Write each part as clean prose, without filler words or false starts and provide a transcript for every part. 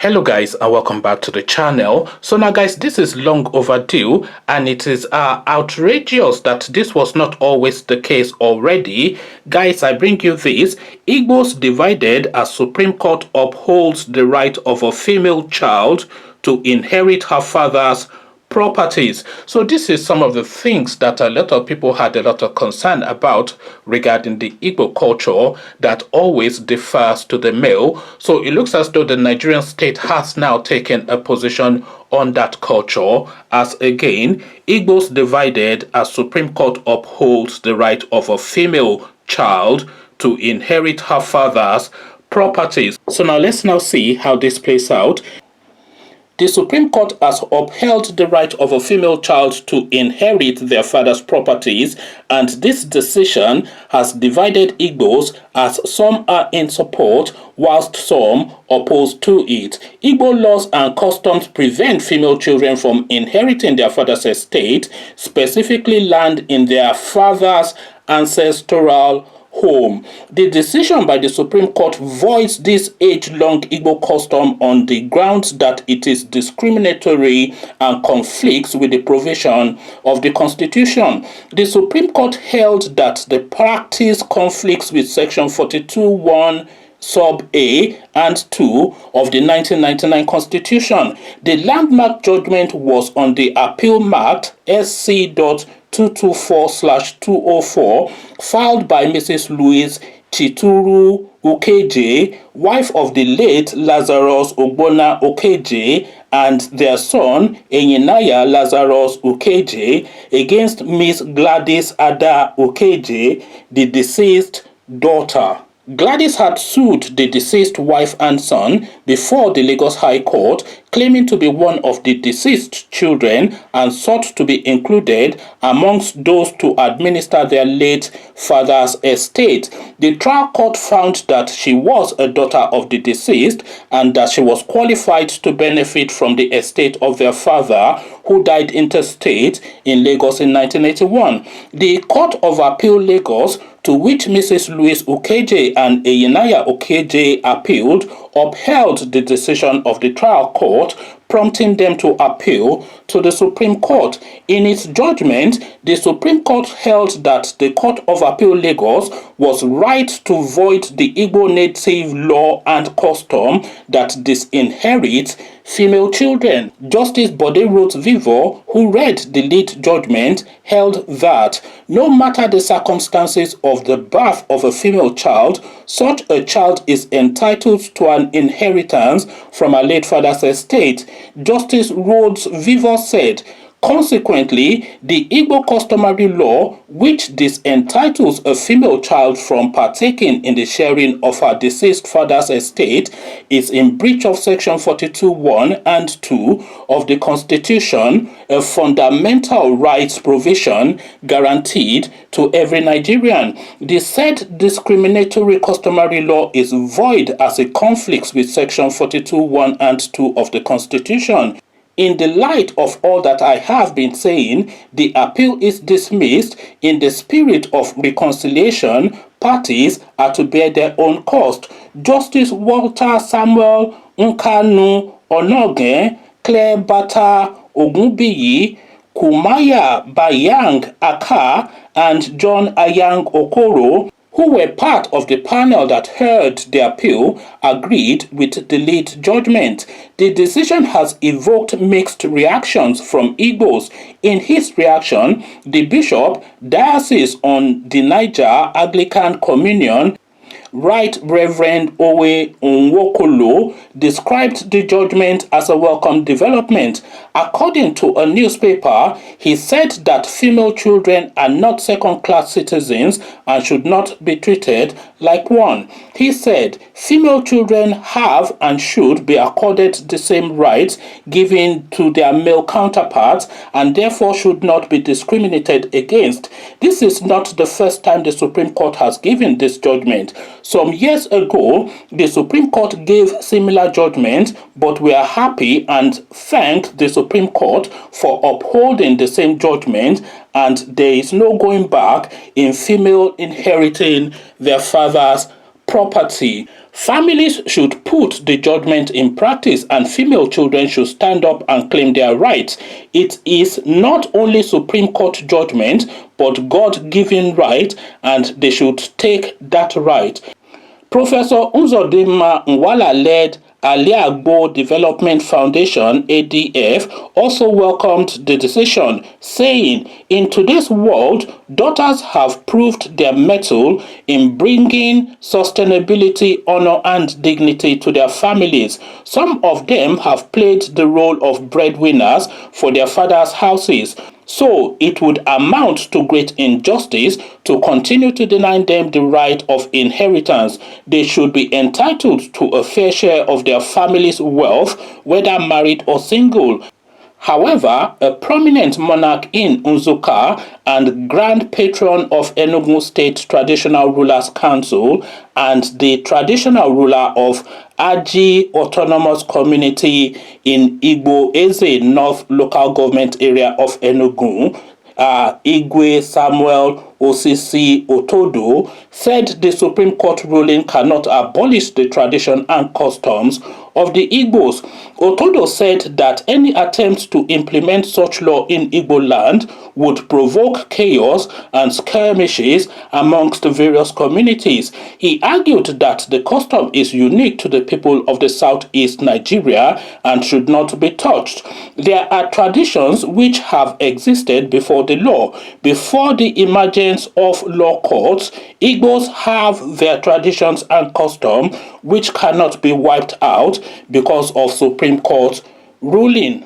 Hello guys, and welcome back to the channel. So now guys, this is long overdue, and it is outrageous that this was not always the case already. Guys, I bring you this. Igbos divided as Supreme Court upholds the right of a female child to inherit her father's properties. So this is some of the things that a lot of people had a lot of concern about regarding the Igbo culture that always defers to the male. So it looks as though the Nigerian state has now taken a position on that culture, as again, Igbos divided as Supreme Court upholds the right of a female child to inherit her father's properties. So now let's now see how this plays out. The Supreme Court has upheld the right of a female child to inherit their father's properties, and this decision has divided Igbos, as some are in support whilst some oppose to it. Igbo laws and customs prevent female children from inheriting their father's estate, specifically land in their father's ancestral home. The decision by the Supreme Court voids this age-long Igbo custom on the grounds that it is discriminatory and conflicts with the provision of the Constitution. The Supreme Court held that the practice conflicts with Section 42(1) sub A and 2 of the 1999 Constitution. The landmark judgment was on the appeal marked SC.224/204 filed by Mrs. Louise Chituru Ukeje, wife of the late Lazarus Ogbonna Ukeje, and their son Enyinaya Lazarus Ukeje, against Miss Gladys Ada Ukeje, the deceased daughter. Gladys had sued the deceased wife and son before the Lagos High Court, claiming to be one of the deceased children and sought to be included amongst those to administer their late father's estate. The trial court found that she was a daughter of the deceased and that she was qualified to benefit from the estate of their father, who died intestate in Lagos in 1981. The Court of Appeal Lagos, to which Mrs. Louise Ukeje and Enyinaya Ukeje appealed, upheld the decision of the trial court, prompting them to appeal to the Supreme Court. In its judgment, the Supreme Court held that the Court of Appeal Lagos was right to void the Igbo native law and custom that disinherits female children. Justice Bode Ruth Vivo, who read the lead judgment, held that no matter the circumstances of the birth of a female child, such a child is entitled to an inheritance from her late father's estate. Justice Rhodes Vivo said, consequently, the Igbo customary law, which disentitles a female child from partaking in the sharing of her deceased father's estate, is in breach of Section 42(1) and 2 of the Constitution, a fundamental rights provision guaranteed to every Nigerian. The said discriminatory customary law is void as it conflicts with Section 42(1) and 2 of the Constitution. In the light of all that I have been saying, the appeal is dismissed. In the spirit of reconciliation, parties are to bear their own cost. Justice Walter Samuel Nkanu Onoge, Claire Bata Ogunbiyi, Kumaya Bayang Aka, and John Ayang Okoro, who were part of the panel that heard the appeal, agreed with the lead judgment. The decision has evoked mixed reactions from Igbos. In his reaction, the bishop, Diocese on the Niger Anglican Communion, Right Reverend Owe Nwokolo, described the judgment as a welcome development. According to a newspaper, he said that female children are not second-class citizens and should not be treated like one. He said female children have and should be accorded the same rights given to their male counterparts and therefore should not be discriminated against. This is not the first time the Supreme Court has given this judgment. Some years ago, the Supreme Court gave similar judgment, but we are happy and thank the Supreme Court for upholding the same judgment, and there is no going back in female inheriting their father's property. Families should put the judgment in practice, and female children should stand up and claim their rights. It is not only Supreme Court judgment, but God-given right, and they should take that right. Professor Uzodinma Nwala-led Aliagbo Development Foundation (ADF) also welcomed the decision, saying, "In today's world, daughters have proved their mettle in bringing sustainability, honor, and dignity to their families. Some of them have played the role of breadwinners for their fathers' houses. So it would amount to great injustice to continue to deny them the right of inheritance. They should be entitled to a fair share of their family's wealth, whether married or single." However, a prominent monarch in Nsukka and grand patron of Enugu State Traditional Rulers Council and the traditional ruler of Aji Autonomous Community in Igbo Eze North Local Government Area of Enugu, Igwe Samuel Osisi Otodo, said the Supreme Court ruling cannot abolish the tradition and customs of the Igbos. Otodo said that any attempt to implement such law in Igbo land would provoke chaos and skirmishes amongst the various communities. He argued that the custom is unique to the people of the southeast Nigeria and should not be touched. There are traditions which have existed before the law. Before the emergence of law courts, Igbos have their traditions and custom which cannot be wiped out because of Supreme Court ruling.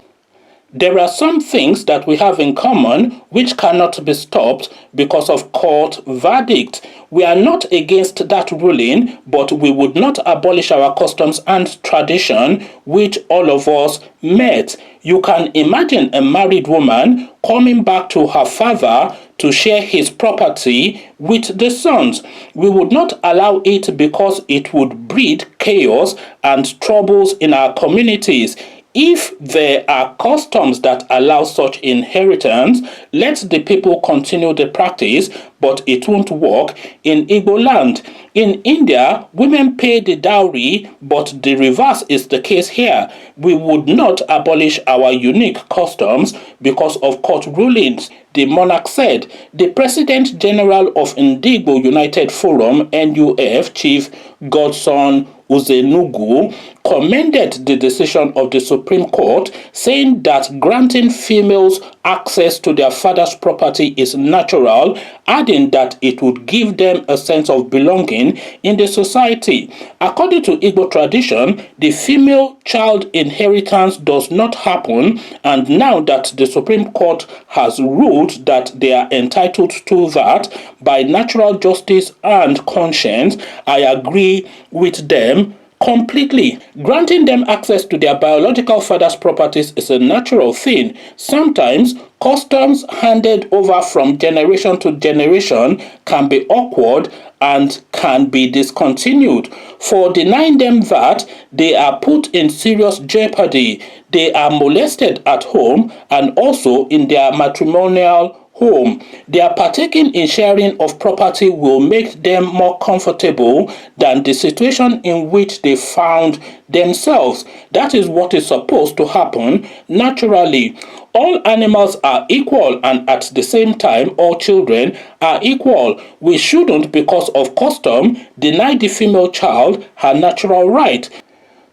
There are some things that we have in common which cannot be stopped because of court verdict. We are not against that ruling, but we would not abolish our customs and tradition which all of us met. You can imagine a married woman coming back to her father to share his property with the sons. We would not allow it because it would breed chaos and troubles in our communities. If there are customs that allow such inheritance, let the people continue the practice, but it won't work in Igbo land. In India, women pay the dowry, but the reverse is the case here. We would not abolish our unique customs because of court rulings. The monarch said. The President General of Ndigbo United Forum, NUF, Chief Godson Uzenugu, commended the decision of the Supreme Court, saying that granting females access to their father's property is natural, adding that it would give them a sense of belonging in the society. According to Igbo tradition, the female child inheritance does not happen, and now that the Supreme Court has ruled that they are entitled to that by natural justice and conscience, I agree with them completely. Granting them access to their biological father's properties is a natural thing. Sometimes customs handed over from generation to generation can be awkward and can be discontinued. For denying them that, they are put in serious jeopardy. They are molested at home and also in their matrimonial home. Their partaking in sharing of property will make them more comfortable than the situation in which they found themselves. That is what is supposed to happen naturally. All animals are equal, and at the same time, all children are equal. We shouldn't, because of custom, deny the female child her natural right.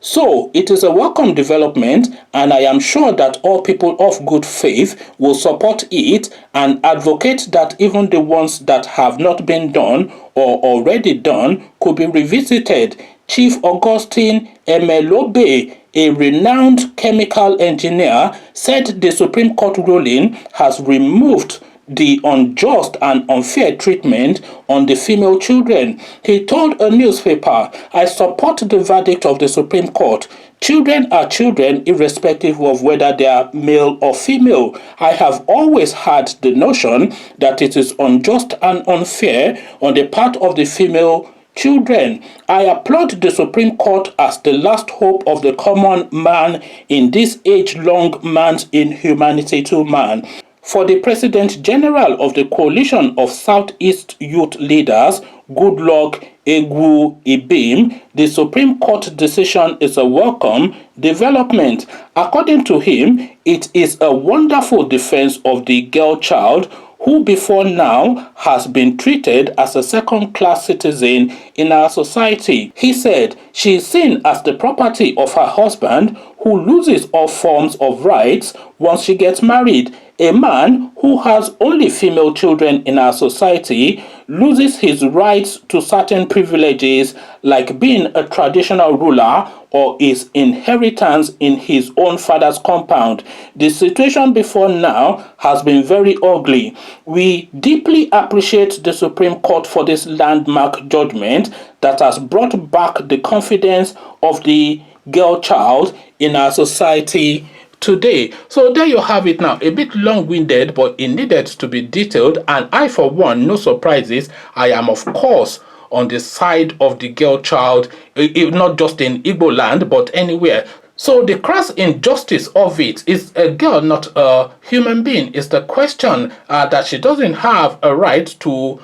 So, it is a welcome development, and I am sure that all people of good faith will support it and advocate that even the ones that have not been done or already done could be revisited. Chief Augustine Emelobe, a renowned chemical engineer, said the Supreme Court ruling has removed the unjust and unfair treatment on the female children. He told a newspaper, "I support the verdict of the Supreme Court. Children are children irrespective of whether they are male or female. I have always had the notion that it is unjust and unfair on the part of the female children. I applaud the Supreme Court as the last hope of the common man in this age-long man's inhumanity to man." For the President General of the Coalition of Southeast Youth Leaders, Goodluck Ibim, the Supreme Court decision is a welcome development. According to him, it is a wonderful defense of the girl child who before now has been treated as a second-class citizen in our society. He said she is seen as the property of her husband who loses all forms of rights once she gets married. A man who has only female children in our society loses his rights to certain privileges like being a traditional ruler or his inheritance in his own father's compound. The situation before now has been very ugly. We deeply appreciate the Supreme Court for this landmark judgment that has brought back the confidence of the girl child in our society today. So there you have it now. A bit long-winded, but it needed to be detailed. And I, for one, no surprises, I am, of course, on the side of the girl child, not just in Igbo land, but anywhere. So the crass injustice of it is a girl, not a human being. It's the question that she doesn't have a right to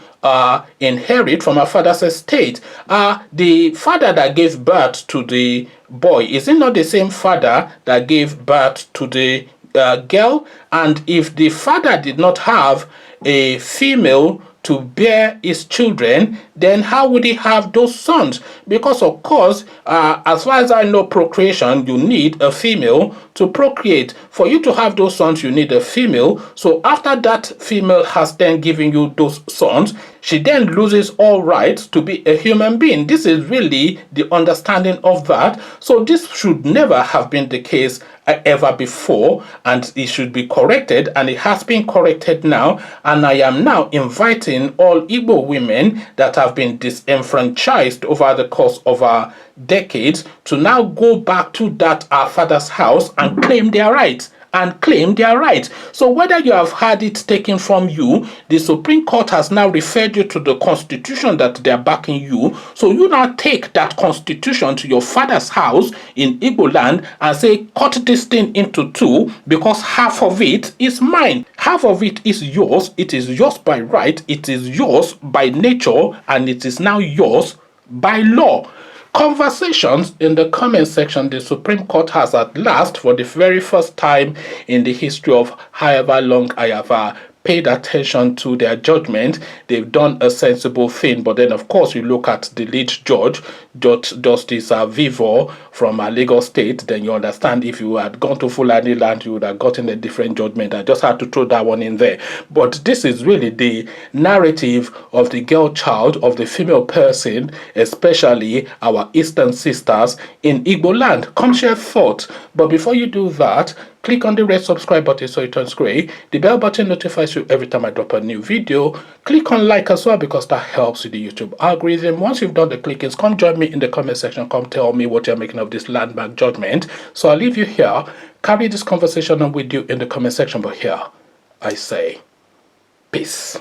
inherit from her father's estate. The father that gave birth to the boy, is it not the same father that gave birth to the girl? And if the father did not have a female to bear his children, then how would he have those sons? Because of course, as far as I know, procreation, you need a female to procreate. For you to have those sons, you need a female. So after that female has then given you those sons, she then loses all rights to be a human being. This is really the understanding of that. So this should never have been the case ever before, and it should be corrected, and it has been corrected now. And I am now inviting all Igbo women that have been disenfranchised over the course of decades to now go back to that our father's house and claim their rights. So whether you have had it taken from you, the Supreme Court has now referred you to the Constitution that they are backing you. So you now take that Constitution to your father's house in Igbo land and say, cut this thing into two because half of it is mine. Half of it is yours. It is yours by right. It is yours by nature, and it is now yours by law. Conversations in the comment section. The Supreme Court has at last, for the very first time in the history of however long I have paid attention to their judgment, they've done a sensible thing. But then, of course, you look at the lead judge, Justice Vivo from Lagos State, then you understand if you had gone to Fulani land, you would have gotten a different judgment. I just had to throw that one in there. But this is really the narrative of the girl child, of the female person, especially our Eastern sisters in Igbo land. Come share thoughts. But before you do that, click on the red subscribe button so it turns gray. The bell button notifies you every time I drop a new video. Click on like as well because that helps with the YouTube algorithm. Once you've done the clickings, come join me in the comment section. Come tell me what you're making of this landmark judgment. So I'll leave you here. Carry this conversation on with you in the comment section. But here, I say, peace.